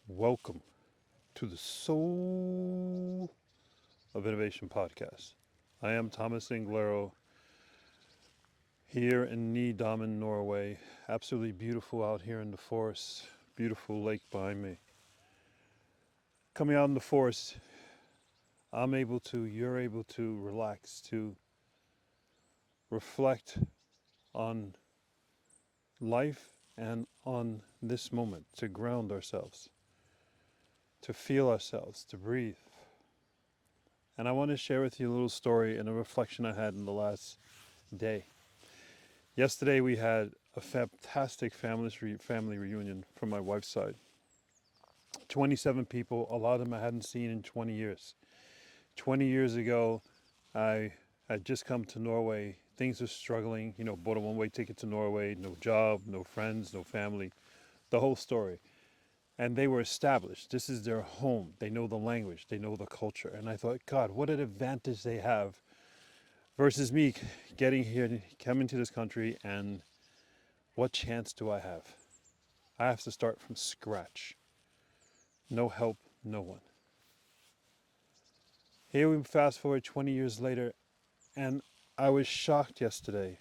Welcome to the Soul of Innovation podcast. I am Thomas Inglero here in Nydammen, Norway. Absolutely beautiful out here in the forest. Beautiful lake behind me. Coming out in the forest, you're able to relax, to reflect on life and on this moment, to ground ourselves, to feel ourselves, to breathe. And I want to share with you a little story and a reflection I had in the last day. Yesterday we had a fantastic family reunion from my wife's side. 27 people, a lot of them I hadn't seen in 20 years. 20 years ago, I had just come to Norway. Things were struggling, bought a one-way ticket to Norway, no job, no friends, no family, the whole story. And they were established. This is their home. They know the language, they know the culture. And I thought, God, what an advantage they have versus me getting here, coming to this country, and what chance do I have? I have to start from scratch. No help, no one. Here we fast forward 20 years later, and I was shocked yesterday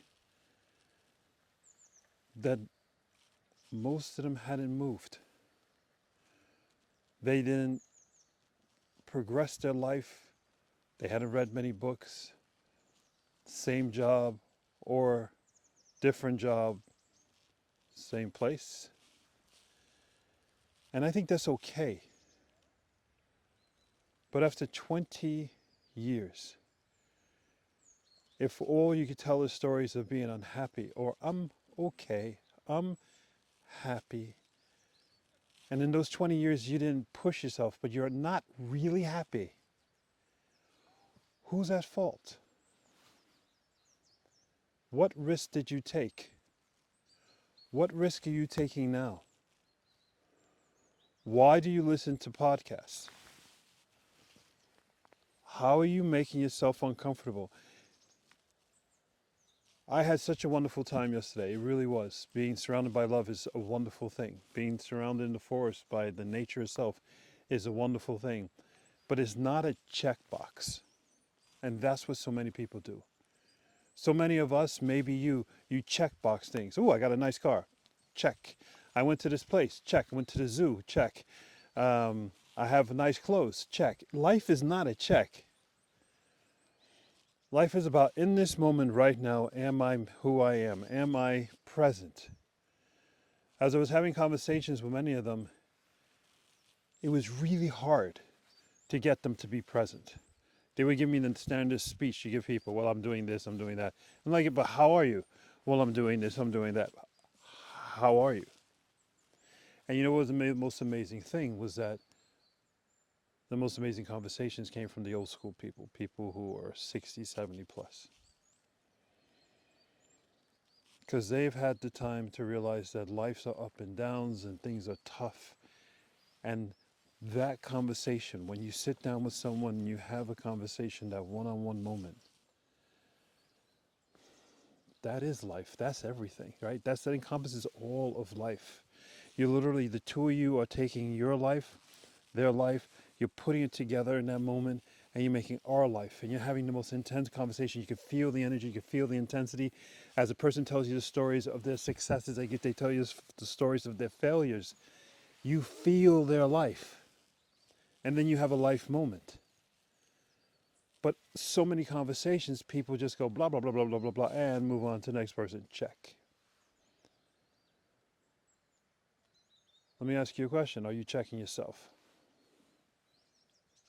that most of them hadn't moved. They didn't progress their life. They hadn't read many books. Same job or different job, same place. And I think that's okay. But after 20 years, if all you could tell is stories of being unhappy or I'm okay, I'm happy, and in those 20 years you didn't push yourself, but you're not really happy, who's at fault? What risk did you take? What risk are you taking now? Why do you listen to podcasts? How are you making yourself uncomfortable? I had such a wonderful time yesterday. It really was. Being surrounded by love is a wonderful thing. Being surrounded in the forest by the nature itself is a wonderful thing. But it's not a checkbox. And that's what so many people do. So many of us, maybe you checkbox things. Oh, I got a nice car. Check. I went to this place. Check. I went to the zoo. Check. I have nice clothes. Check. Life is not a check. Life is about in this moment right now, am I who I am? Am I present? As I was having conversations with many of them, it was really hard to get them to be present. They would give me the standard speech you give people. Well, I'm doing this, I'm doing that. I'm like, but how are you? Well, I'm doing this, I'm doing that. How are you? And you know what was the most amazing thing was that the most amazing conversations came from the old school people, people who are 60, 70 plus. Because they've had the time to realize that life's are up and downs and things are tough. And that conversation, when you sit down with someone and you have a conversation, that one-on-one moment, that is life. That's everything, right? That encompasses all of life. You literally, the two of you are taking your life, their life, you're putting it together in that moment, and you're making our life, and you're having the most intense conversation. You can feel the energy, you can feel the intensity. As a person tells you the stories of their successes, they tell you the stories of their failures. You feel their life, and then you have a life moment. But so many conversations, people just go blah, blah, blah, blah, blah, blah, blah, and move on to the next person. Check. Let me ask you a question. Are you checking yourself?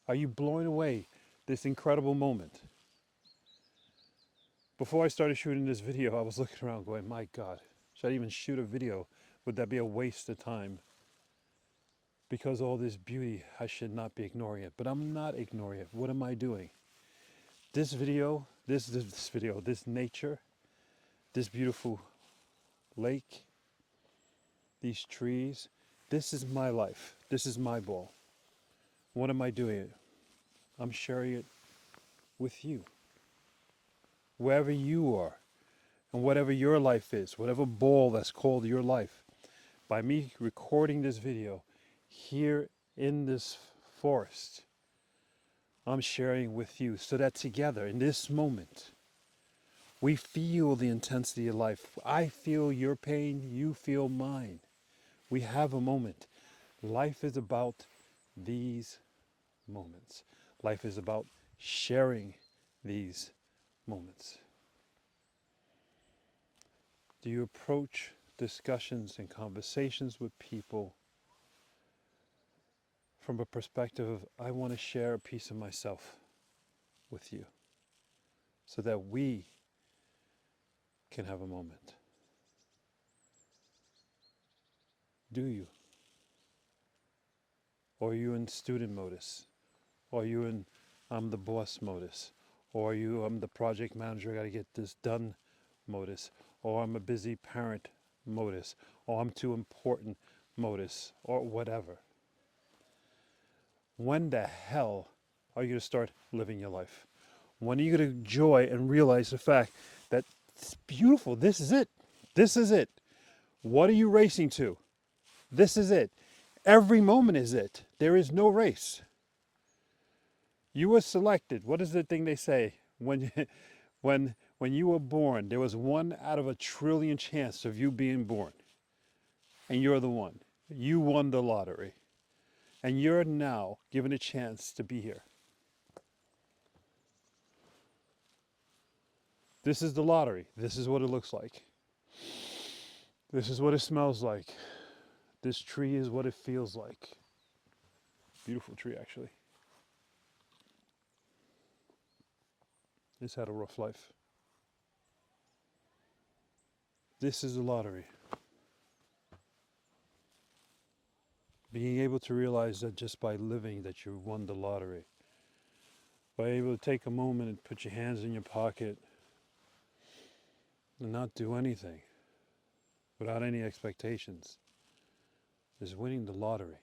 Are you blowing away this incredible moment? Before I started shooting this video, I was looking around going, my God, should I even shoot a video? Would that be a waste of time? Because all this beauty, I should not be ignoring it. But I'm not ignoring it. What am I doing? This video, this nature, this beautiful lake, these trees, this is my life. This is my ball. What am I doing? I'm sharing it with you. Wherever you are, and whatever your life is, whatever ball that's called your life, by me recording this video, here in this forest, I'm sharing with you so that together in this moment, we feel the intensity of life. I feel your pain, you feel mine. We have a moment. Life is about these moments. Life is about sharing these moments. Do you approach discussions and conversations with people from a perspective of, I want to share a piece of myself with you so that we can have a moment? Do you? Or are you in student modus? Or are you in I'm the boss modus? Or are you I'm the project manager, I gotta get this done modus? Or I'm a busy parent modus? Or I'm too important modus? Or whatever. When the hell are you gonna start living your life? When are you gonna enjoy and realize the fact that it's beautiful, this is it. This is it. What are you racing to? This is it. Every moment is it. There is no race. You were selected. What is the thing they say? When you were born, there was 1 out of a trillion chance of you being born. And you're the one. You won the lottery. And you're now given a chance to be here. This is the lottery. This is what it looks like. This is what it smells like. This tree is what it feels like. Beautiful tree, actually. It's had a rough life. This is the lottery. Being able to realize that just by living that you won the lottery. By able to take a moment and put your hands in your pocket and not do anything without any expectations is winning the lottery.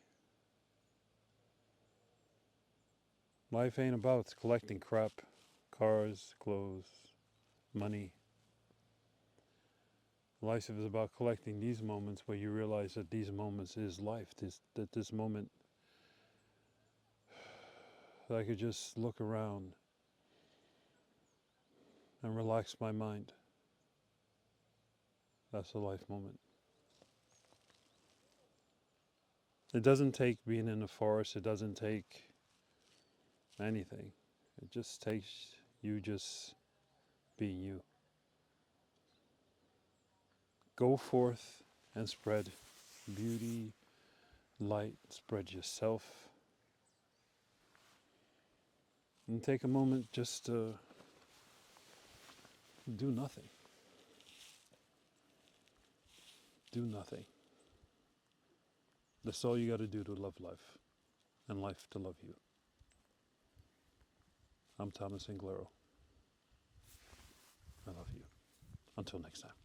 Life ain't about collecting crap, cars, clothes, money. Life is about collecting these moments where you realize that these moments is life. This moment, that I could just look around and relax my mind. That's a life moment. It doesn't take being in the forest. It doesn't take anything. It just takes you just being you. Go forth and spread beauty, light, spread yourself. And take a moment just to do nothing. Do nothing. That's all you got to do to love life, and life to love you. I'm Thomas Inglero. I love you. Until next time.